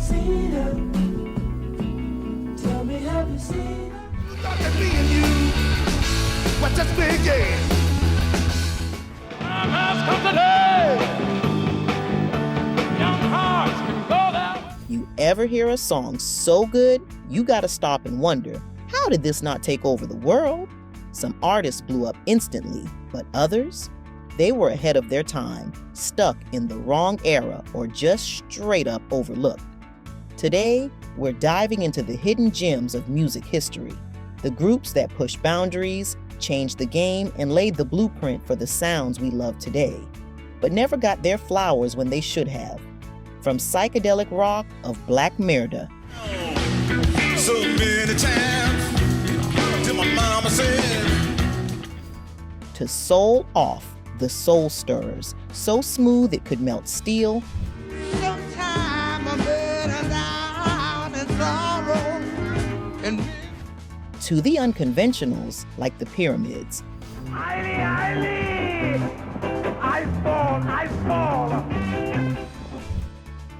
seen her? Tell me, have you seen her? Thought that me and you was just beginning. Time has come today. Young hearts can go that way. You ever hear a song so good, you gotta stop and wonder, how did this not take over the world? Some artists blew up instantly, but others? They were ahead of their time, stuck in the wrong era, or just straight up overlooked. Today, we're diving into the hidden gems of music history, the groups that pushed boundaries, changed the game, and laid the blueprint for the sounds we love today, but never got their flowers when they should have. From psychedelic rock of Black Merda, So many times till my mama said, to Soul Off, the Soul Stirrers, so smooth it could melt steel, sometime I'm better down in sorrow. And to the unconventionals like the Pyramids. I fall.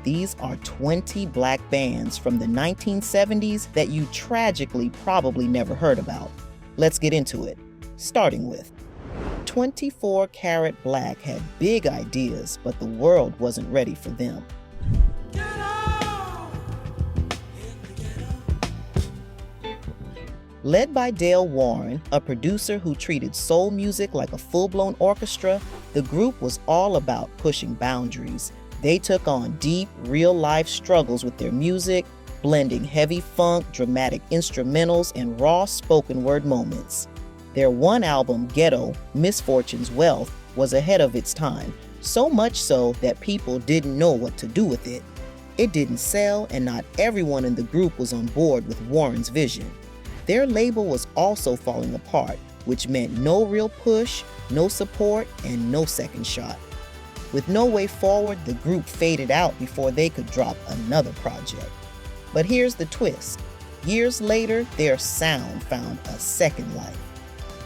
These are 20 black bands from the 1970s that you tragically probably never heard about. Let's get into it, starting with 24 Karat Black had big ideas, but the world wasn't ready for them. Led by Dale Warren, a producer who treated soul music like a full-blown orchestra, the group was all about pushing boundaries. They took on deep, real-life struggles with their music, blending heavy funk, dramatic instrumentals, and raw spoken word moments. Their one album, Ghetto, Misfortune's Wealth, was ahead of its time, so much so that people didn't know what to do with it. It didn't sell, and not everyone in the group was on board with Warren's vision. Their label was also falling apart, which meant no real push, no support, and no second shot. With no way forward, the group faded out before they could drop another project. But here's the twist. Years later, their sound found a second life.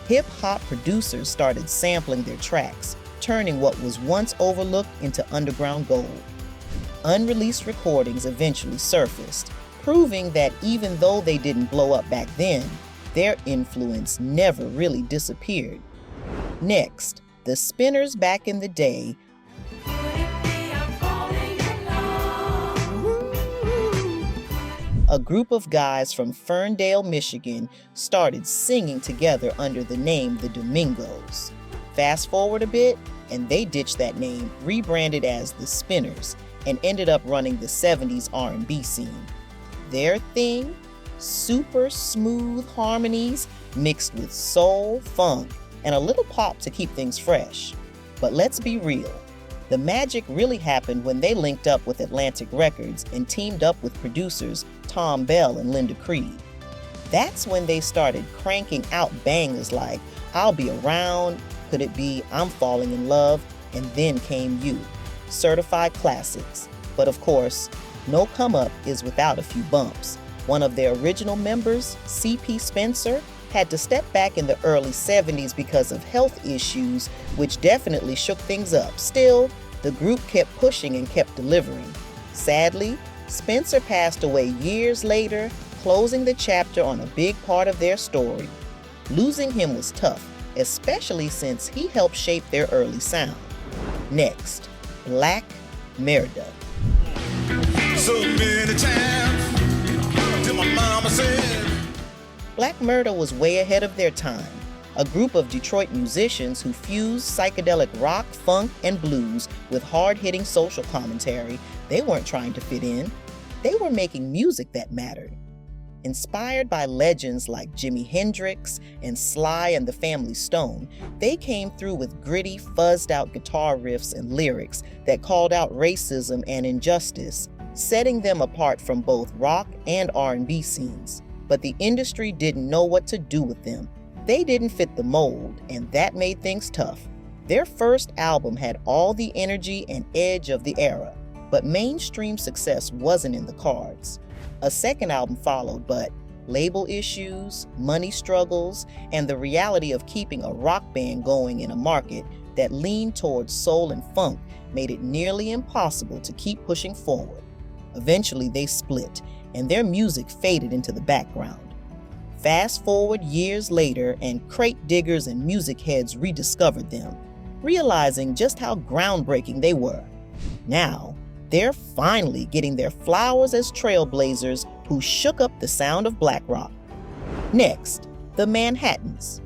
Hip-hop producers started sampling their tracks, turning what was once overlooked into underground gold. Unreleased recordings eventually surfaced, proving that even though they didn't blow up back then, their influence never really disappeared. Next, the Spinners back in the day a group of guys from Ferndale, Michigan, started singing together under the name The Domingos. Fast forward a bit, and they ditched that name, rebranded as The Spinners, and ended up running the 70s R&B scene. Their thing? Super smooth harmonies mixed with soul, funk, and a little pop to keep things fresh. But let's be real. The magic really happened when they linked up with Atlantic Records and teamed up with producers Tom Bell and Linda Creed. That's when they started cranking out bangers like I'll Be Around, Could It Be I'm Falling in Love, and Then Came You, certified classics. But of course, no come up is without a few bumps. One of their original members, C.P. Spencer, had to step back in the early 70s because of health issues, which definitely shook things up. Still, the group kept pushing and kept delivering. Sadly, Spencer passed away years later, closing the chapter on a big part of their story. Losing him was tough, especially since he helped shape their early sound. Next, Black Merda. so many times till my mama said, Black Merda was way ahead of their time. A group of Detroit musicians who fused psychedelic rock, funk, and blues with hard-hitting social commentary. They weren't trying to fit in. They were making music that mattered. Inspired by legends like Jimi Hendrix and Sly and the Family Stone, they came through with gritty, fuzzed-out guitar riffs and lyrics that called out racism and injustice, setting them apart from both rock and R&B scenes. But the industry didn't know what to do with them. They didn't fit the mold, and that made things tough. Their first album had all the energy and edge of the era, but mainstream success wasn't in the cards. A second album followed, but label issues, money struggles, and the reality of keeping a rock band going in a market that leaned towards soul and funk made it nearly impossible to keep pushing forward. Eventually they split, and their music faded into the background. Fast forward years later, and crate diggers and music heads rediscovered them, realizing just how groundbreaking they were. Now, they're finally getting their flowers as trailblazers who shook up the sound of black rock. Next, the Manhattans.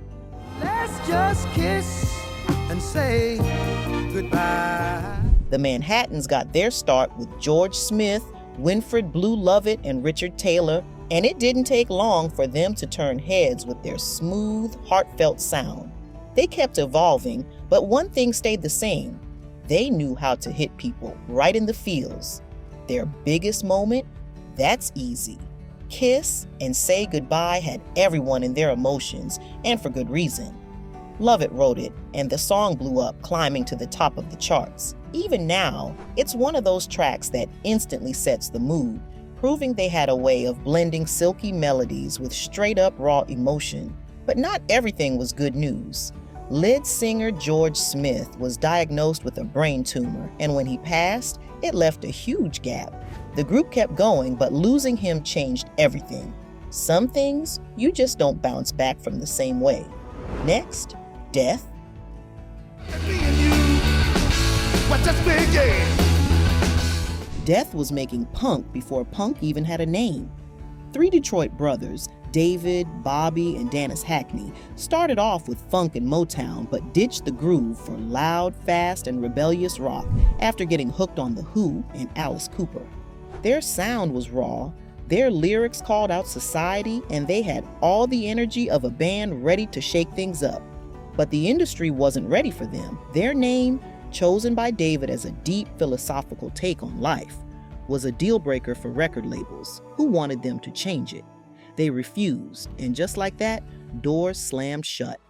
Let's just kiss and say goodbye. The Manhattans got their start with George Smith, Winfred Blue Lovett, and Richard Taylor, and it didn't take long for them to turn heads with their smooth, heartfelt sound. They kept evolving, but one thing stayed the same. They knew how to hit people right in the feels. Their biggest moment? That's easy. Kiss and Say Goodbye had everyone in their emotions, and for good reason. Lovett wrote it, and the song blew up, climbing to the top of the charts. Even now, it's one of those tracks that instantly sets the mood, proving they had a way of blending silky melodies with straight-up raw emotion. But not everything was good news. Lead singer George Smith was diagnosed with a brain tumor, and when he passed, it left a huge gap. The group kept going, but losing him changed everything. Some things you just don't bounce back from the same way. Next, death. Me and you, what just began? Death was making punk before punk even had a name. Three Detroit brothers, David, Bobby, and Dennis Hackney, started off with funk and Motown, but ditched the groove for loud, fast, and rebellious rock after getting hooked on The Who and Alice Cooper. Their sound was raw, their lyrics called out society, and they had all the energy of a band ready to shake things up. But the industry wasn't ready for them. Their name, chosen by David as a deep philosophical take on life, was a deal breaker for record labels, who wanted them to change it. They refused, and just like that, doors slammed shut.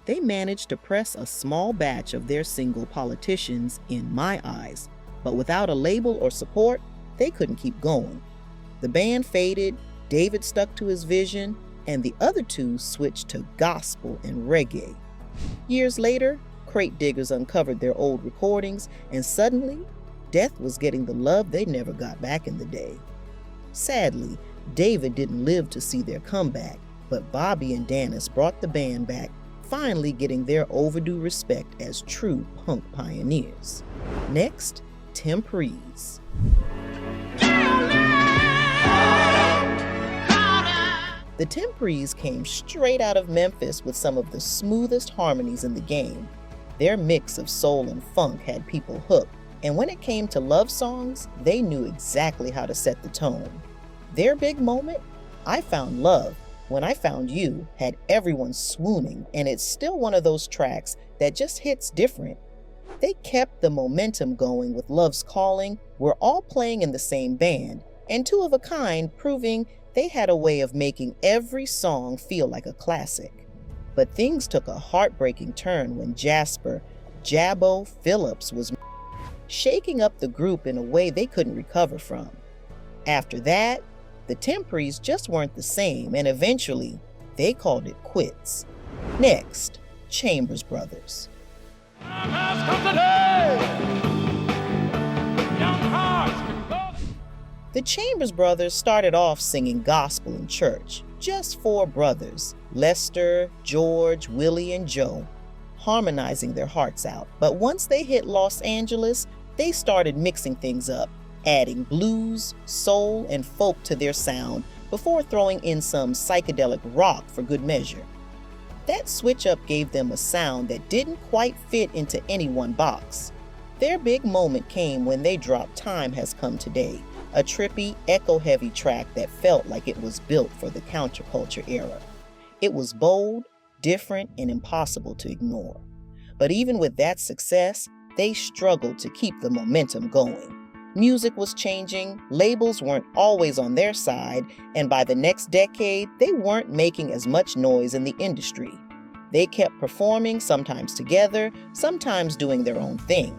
They managed to press a small batch of their single Politicians in My Eyes, but without a label or support, they couldn't keep going. The band faded, David stuck to his vision, and the other two switched to gospel and reggae. Years later, crate diggers uncovered their old recordings, and suddenly, Death was getting the love they never got back in the day. Sadly, David didn't live to see their comeback, but Bobby and Dennis brought the band back, finally getting their overdue respect as true punk pioneers. Next, Temprees. The Temprees came straight out of Memphis with some of the smoothest harmonies in the game. Their mix of soul and funk had people hooked, and when it came to love songs, they knew exactly how to set the tone. Their big moment, I Found Love, When I Found You, had everyone swooning, and it's still one of those tracks that just hits different. They kept the momentum going with Love's Calling, We're All Playing in the Same Band, and Two of a Kind, proving they had a way of making every song feel like a classic. But things took a heartbreaking turn when Jasper, Jabbo Phillips was shaking up the group in a way they couldn't recover from. After that, the Temprees just weren't the same, and eventually, they called it quits. Next, Chambers Brothers. The Chambers Brothers started off singing gospel in church, just four brothers, Lester, George, Willie, and Joe, harmonizing their hearts out. But once they hit Los Angeles, they started mixing things up, adding blues, soul, and folk to their sound before throwing in some psychedelic rock for good measure. That switch up gave them a sound that didn't quite fit into any one box. Their big moment came when they dropped Time Has Come Today, a trippy, echo-heavy track that felt like it was built for the counterculture era. It was bold, different, and impossible to ignore. But even with that success, they struggled to keep the momentum going. Music was changing, labels weren't always on their side, and by the next decade, they weren't making as much noise in the industry. They kept performing, sometimes together, sometimes doing their own thing.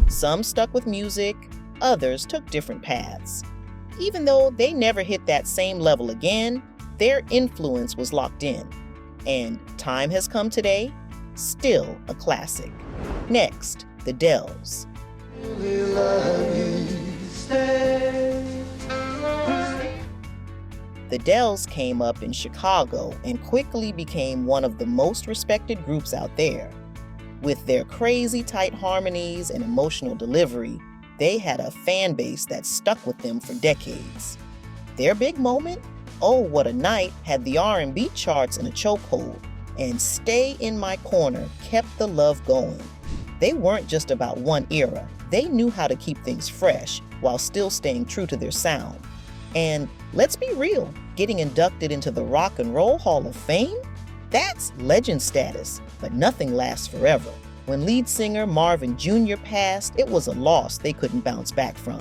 Some stuck with music, others took different paths. Even though they never hit that same level again, their influence was locked in. And Time Has Come Today, still a classic. Next, the Dells. Really love you, stay. The Dells came up in Chicago and quickly became one of the most respected groups out there. With their crazy tight harmonies and emotional delivery, they had a fan base that stuck with them for decades. Their big moment? Oh What a Night had the R&B charts in a chokehold, and Stay in My Corner kept the love going. They weren't just about one era, they knew how to keep things fresh while still staying true to their sound. And let's be real, getting inducted into the Rock and Roll Hall of Fame? That's legend status, but nothing lasts forever. When lead singer Marvin Jr. passed, it was a loss they couldn't bounce back from.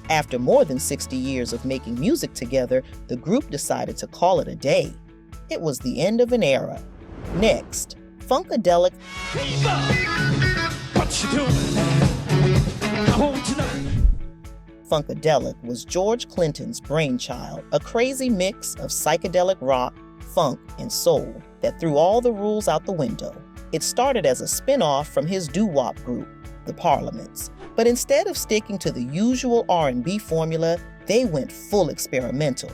After more than 60 years of making music together, the group decided to call it a day. It was the end of an era. Next, Funkadelic. What you doing? I want to know. Funkadelic was George Clinton's brainchild, a crazy mix of psychedelic rock, funk, and soul that threw all the rules out the window. It started as a spin-off from his doo-wop group, the Parliaments. But instead of sticking to the usual R&B formula, they went full experimental.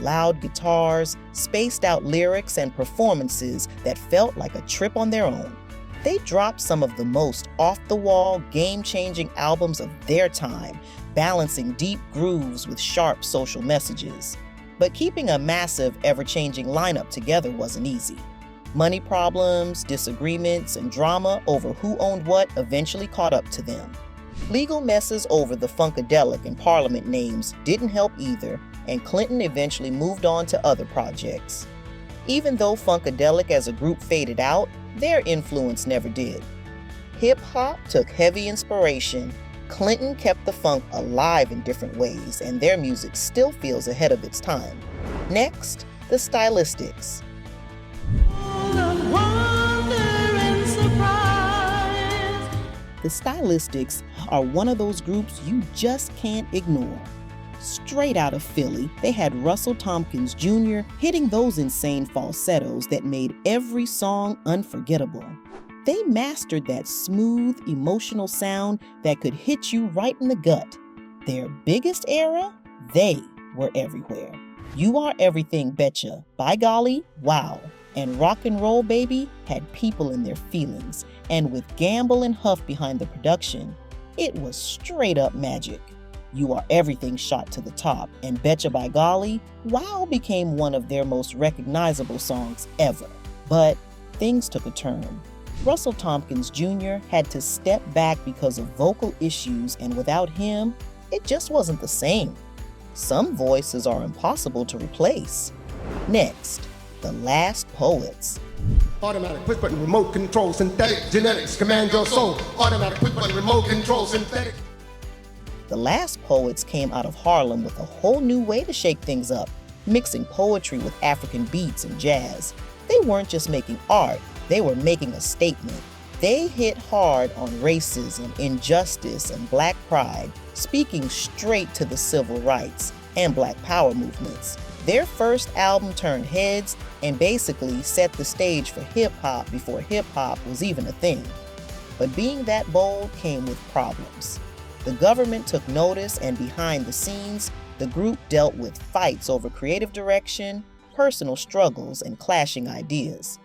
Loud guitars, spaced-out lyrics, and performances that felt like a trip on their own. They dropped some of the most off-the-wall, game-changing albums of their time, balancing deep grooves with sharp social messages. But keeping a massive, ever-changing lineup together wasn't easy. Money problems, disagreements, and drama over who owned what eventually caught up to them. Legal messes over the Funkadelic and Parliament names didn't help either, and Clinton eventually moved on to other projects. Even though Funkadelic as a group faded out, their influence never did. Hip-hop took heavy inspiration. Clinton kept the funk alive in different ways, and their music still feels ahead of its time. Next, the Stylistics. The Stylistics are one of those groups you just can't ignore. Straight out of Philly, they had Russell Tompkins Jr. hitting those insane falsettos that made every song unforgettable. They mastered that smooth, emotional sound that could hit you right in the gut. Their biggest era? They were everywhere. You Are Everything Betcha, By Golly, Wow, and Rock and Roll Baby had people in their feelings, and with Gamble and Huff behind the production, it was straight up magic. You Are Everything shot to the top, and Betcha By Golly, Wow became one of their most recognizable songs ever. But things took a turn. Russell Tompkins Jr. had to step back because of vocal issues, and without him, it just wasn't the same. Some voices are impossible to replace. Next, the Last Poets. Automatic push button remote control, synthetic genetics, command your soul. Automatic push button remote control, synthetic. The Last Poets came out of Harlem with a whole new way to shake things up, mixing poetry with African beats and jazz. They weren't just making art, they were making a statement. They hit hard on racism, injustice, and Black pride, speaking straight to the civil rights and Black power movements. Their first album turned heads and basically set the stage for hip-hop before hip-hop was even a thing. But being that bold came with problems. The government took notice, and behind the scenes, the group dealt with fights over creative direction, personal struggles, and clashing ideas.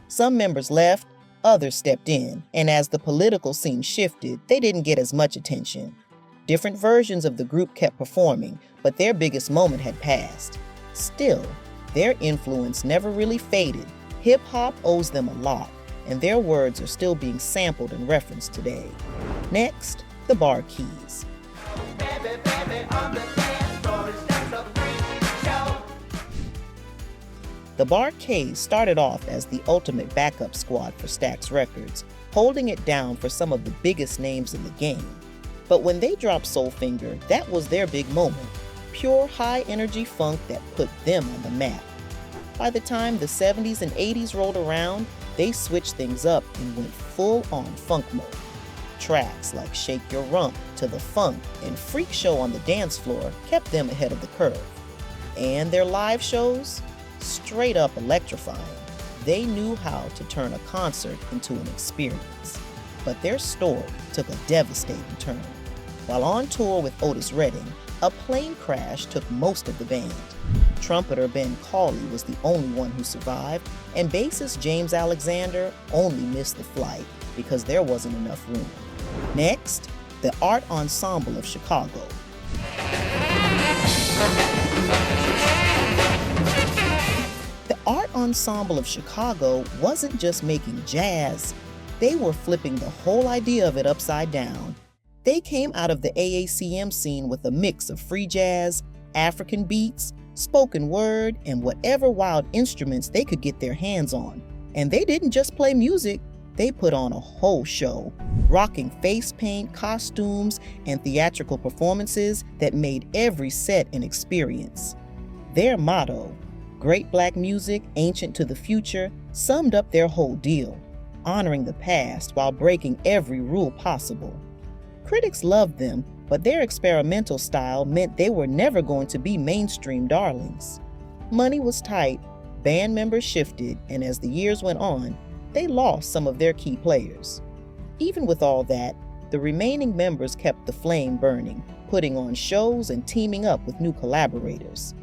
Some members left, others stepped in, and as the political scene shifted, they didn't get as much attention. Different versions of the group kept performing, but their biggest moment had passed. Still, their influence never really faded. Hip-hop owes them a lot, and their words are still being sampled and referenced today. Next, the Bar Keys. The Bar Keys started off as the ultimate backup squad for Stax Records, holding it down for some of the biggest names in the game. But when they dropped Soulfinger, that was their big moment. Pure high-energy funk that put them on the map. By the time the 70s and 80s rolled around, they switched things up and went full-on funk mode. Tracks like Shake Your Rump, To the Funk, and Freak Show on the Dance Floor kept them ahead of the curve. And their live shows? Straight up electrifying. They knew how to turn a concert into an experience. But their story took a devastating turn. While on tour with Otis Redding, a plane crash took most of the band. Trumpeter Ben Cauley was the only one who survived, and bassist James Alexander only missed the flight because there wasn't enough room. Next, the Art Ensemble of Chicago. The Art Ensemble of Chicago wasn't just making jazz, they were flipping the whole idea of it upside down. They came out of the AACM scene with a mix of free jazz, African beats, spoken word, and whatever wild instruments they could get their hands on. And they didn't just play music, they put on a whole show, rocking face paint, costumes, and theatrical performances that made every set an experience. Their motto, "Great Black Music, Ancient to the Future," summed up their whole deal, honoring the past while breaking every rule possible. Critics loved them, but their experimental style meant they were never going to be mainstream darlings. Money was tight, band members shifted, and as the years went on, they lost some of their key players. Even with all that, the remaining members kept the flame burning, putting on shows and teaming up with new collaborators.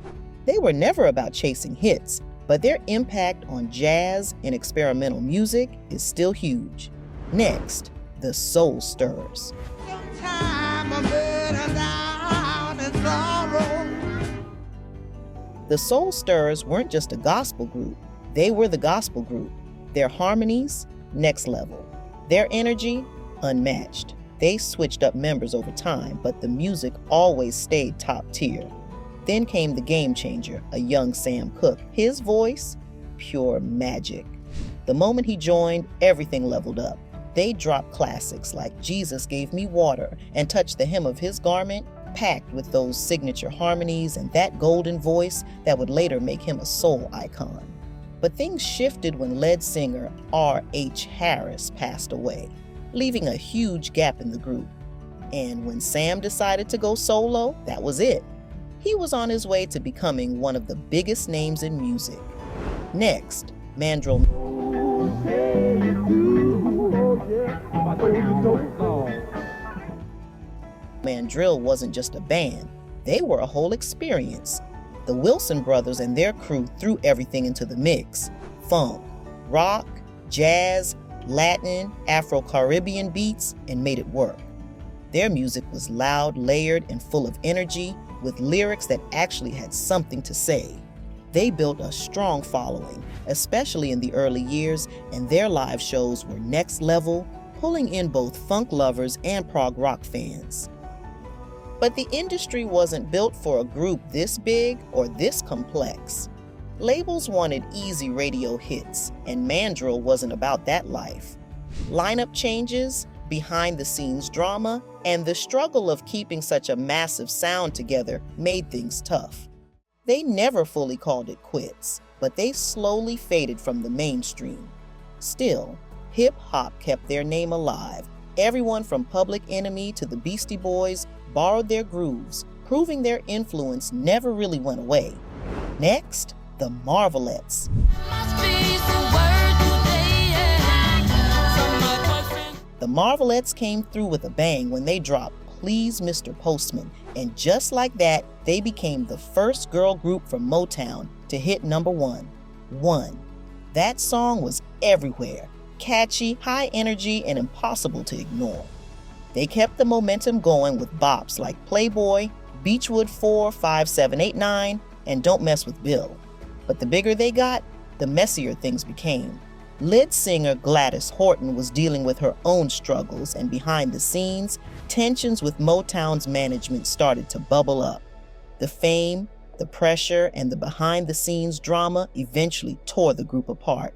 They were never about chasing hits, but their impact on jazz and experimental music is still huge. Next, the Soul Stirrers. The Soul Stirrers weren't just a gospel group, they were the gospel group. Their harmonies, next level. Their energy, unmatched. They switched up members over time, but the music always stayed top tier. Then came the game changer, a young Sam Cooke. His voice, pure magic. The moment he joined, everything leveled up. They dropped classics like "Jesus Gave Me Water" and "Touch the Hem of His Garment," packed with those signature harmonies and that golden voice that would later make him a soul icon. But things shifted when lead singer R.H. Harris passed away, leaving a huge gap in the group. And when Sam decided to go solo, that was it. He was on his way to becoming one of the biggest names in music. Next, Mandrill. Mandrill wasn't just a band, they were a whole experience. The Wilson brothers and their crew threw everything into the mix: funk, rock, jazz, Latin, Afro-Caribbean beats, and made it work. Their music was loud, layered, and full of energy, with lyrics that actually had something to say. They built a strong following, especially in the early years, and their live shows were next level, pulling in both funk lovers and prog rock fans. But the industry wasn't built for a group this big or this complex. Labels wanted easy radio hits, and Mandrill wasn't about that life. Lineup changes, behind-the-scenes drama, and the struggle of keeping such a massive sound together made things tough. They never fully called it quits, but they slowly faded from the mainstream. Still, hip-hop kept their name alive. Everyone from Public Enemy to the Beastie Boys borrowed their grooves, proving their influence never really went away. Next, the Marvelettes. The Marvelettes came through with a bang when they dropped "Please Mr. Postman," and just like that, they became the first girl group from Motown to hit number one. That song was everywhere, catchy, high energy, and impossible to ignore. They kept the momentum going with bops like "Playboy," "Beechwood 4, 5, 7, 8, 9," and "Don't Mess with Bill." But the bigger they got, the messier things became. Lead singer Gladys Horton was dealing with her own struggles, and behind the scenes, tensions with Motown's management started to bubble up. The fame, the pressure, and the behind-the-scenes drama eventually tore the group apart.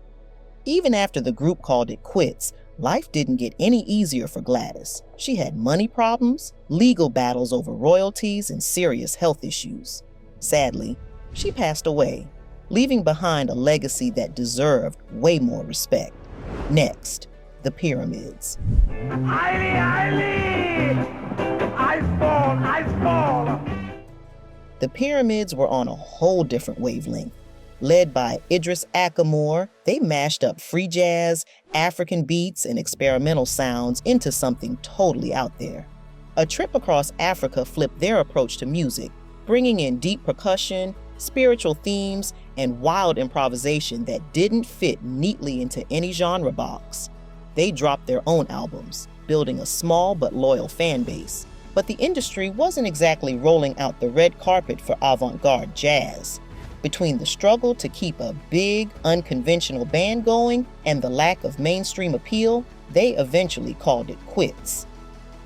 Even after the group called it quits, life didn't get any easier for Gladys. She had money problems, legal battles over royalties, and serious health issues. Sadly, she passed away, leaving behind a legacy that deserved way more respect. Next, the Pyramids. I fall. The Pyramids were on a whole different wavelength. Led by Idris Ackamore, they mashed up free jazz, African beats, and experimental sounds into something totally out there. A trip across Africa flipped their approach to music, bringing in deep percussion, spiritual themes, and wild improvisation that didn't fit neatly into any genre box. They dropped their own albums, building a small but loyal fan base. But the industry wasn't exactly rolling out the red carpet for avant-garde jazz. Between the struggle to keep a big, unconventional band going and the lack of mainstream appeal, they eventually called it quits.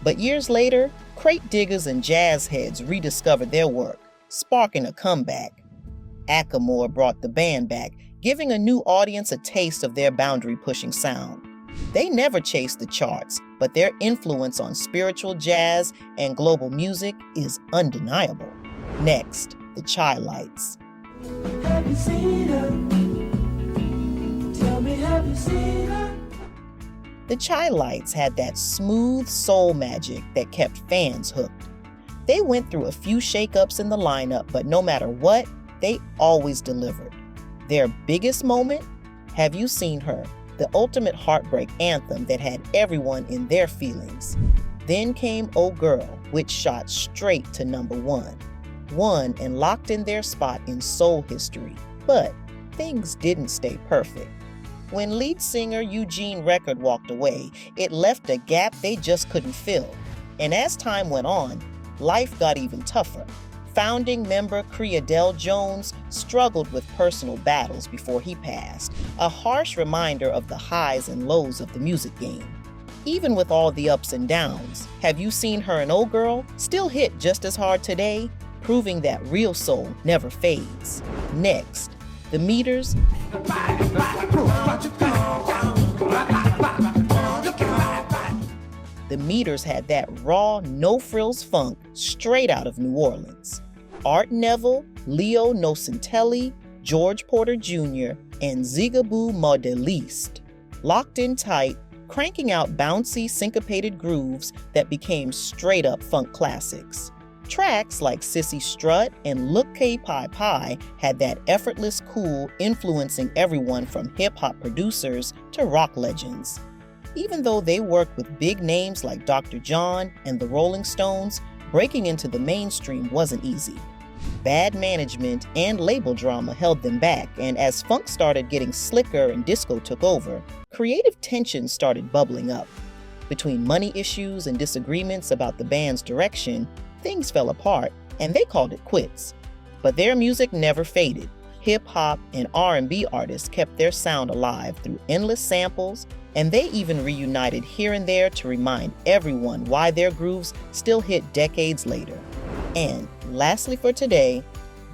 But years later, crate diggers and jazz heads rediscovered their work, sparking a comeback. Ackemore brought the band back, giving a new audience a taste of their boundary-pushing sound. They never chased the charts, but their influence on spiritual jazz and global music is undeniable. Next, the Chi-Lites. Have you seen her? Tell me, have you seen her? The Chi-Lites had that smooth soul magic that kept fans hooked. They went through a few shakeups in the lineup, but no matter what, they always delivered. Their biggest moment? Have You Seen Her? The ultimate heartbreak anthem that had everyone in their feelings. Then came Oh Girl, which shot straight to #1. Won and locked in their spot in soul history. But things didn't stay perfect. When lead singer Eugene Record walked away, it left a gap they just couldn't fill. And as time went on, life got even tougher. Founding member Creadell Jones struggled with personal battles before he passed, a harsh reminder of the highs and lows of the music game. Even with all the ups and downs, Have You Seen Her and Oh Girl still hit just as hard today, proving that real soul never fades. Next, the Meters. The Meters had that raw, no-frills funk straight out of New Orleans. Art Neville, Leo Nocentelli, George Porter Jr., and Zigaboo Modeliste locked in tight, cranking out bouncy, syncopated grooves that became straight-up funk classics. Tracks like Sissy Strut and Look K Pie Pie had that effortless cool influencing everyone from hip-hop producers to rock legends. Even though they worked with big names like Dr. John and the Rolling Stones, breaking into the mainstream wasn't easy. Bad management and label drama held them back, and as funk started getting slicker and disco took over, creative tensions started bubbling up. Between money issues and disagreements about the band's direction, things fell apart, and they called it quits. But their music never faded. Hip-hop and R&B artists kept their sound alive through endless samples, and they even reunited here and there to remind everyone why their grooves still hit decades later. And lastly for today,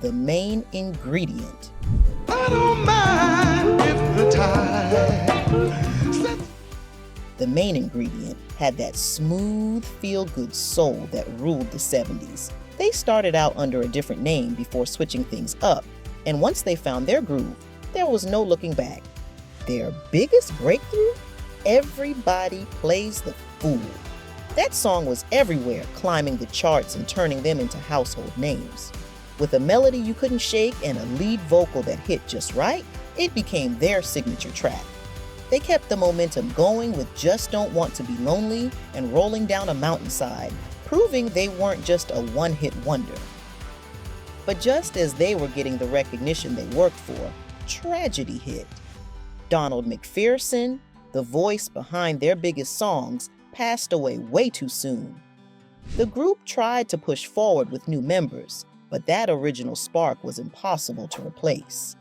the main ingredient. I don't mind if the tide. The main ingredient had that smooth, feel-good soul that ruled the 70s. They started out under a different name before switching things up, and once they found their groove, there was no looking back. Their biggest breakthrough? Everybody Plays the Fool. That song was everywhere, climbing the charts and turning them into household names. With a melody you couldn't shake and a lead vocal that hit just right, it became their signature track. They kept the momentum going with Just Don't Want to Be Lonely and Rolling Down a Mountainside, proving they weren't just a one-hit wonder. But just as they were getting the recognition they worked for, tragedy hit. Donald McPherson, the voice behind their biggest songs, passed away way too soon. The group tried to push forward with new members, but that original spark was impossible to replace.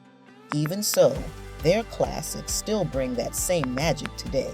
Even so, their classics still bring that same magic today.